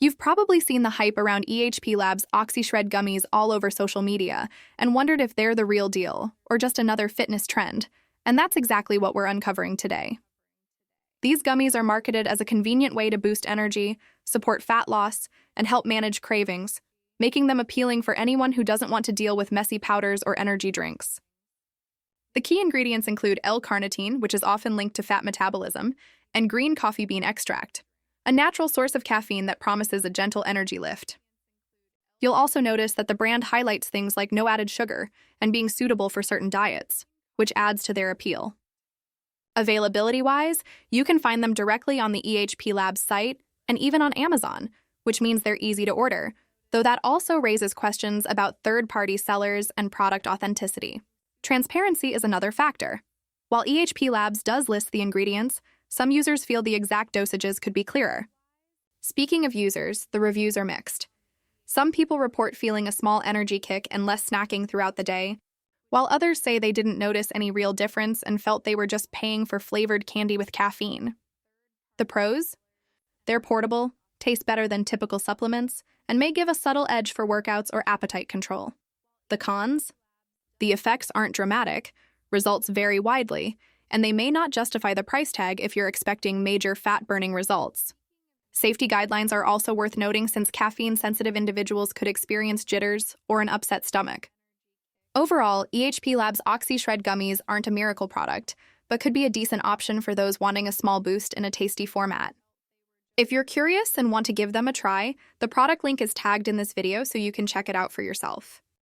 You've probably seen the hype around EHP Labs OxyShred Gummies all over social media and wondered if they're the real deal or just another fitness trend, and that's exactly what we're uncovering today. These gummies are marketed as a convenient way to boost energy, support fat loss, and help manage cravings, making them appealing for anyone who doesn't want to deal with messy powders or energy drinks. The key ingredients include L-carnitine, which is often linked to fat metabolism, and green coffee bean extract, a natural source of caffeine that promises a gentle energy lift. You'll also notice that the brand highlights things like no added sugar and being suitable for certain diets, which adds to their appeal. Availability-wise, you can find them directly on the EHP Labs site and even on Amazon, which means they're easy to order, though that also raises questions about third-party sellers and product authenticity. Transparency is another factor. While EHP Labs does list the ingredients, some users feel the exact dosages could be clearer. Speaking of users, the reviews are mixed. Some people report feeling a small energy kick and less snacking throughout the day, while others say they didn't notice any real difference and felt they were just paying for flavored candy with caffeine. The pros? They're portable, taste better than typical supplements, and may give a subtle edge for workouts or appetite control. The cons? The effects aren't dramatic, results vary widely, and they may not justify the price tag if you're expecting major fat-burning results. Safety guidelines are also worth noting since caffeine-sensitive individuals could experience jitters or an upset stomach. Overall, EHP Labs OxyShred Gummies aren't a miracle product, but could be a decent option for those wanting a small boost in a tasty format. If you're curious and want to give them a try, the product link is tagged in this video so you can check it out for yourself.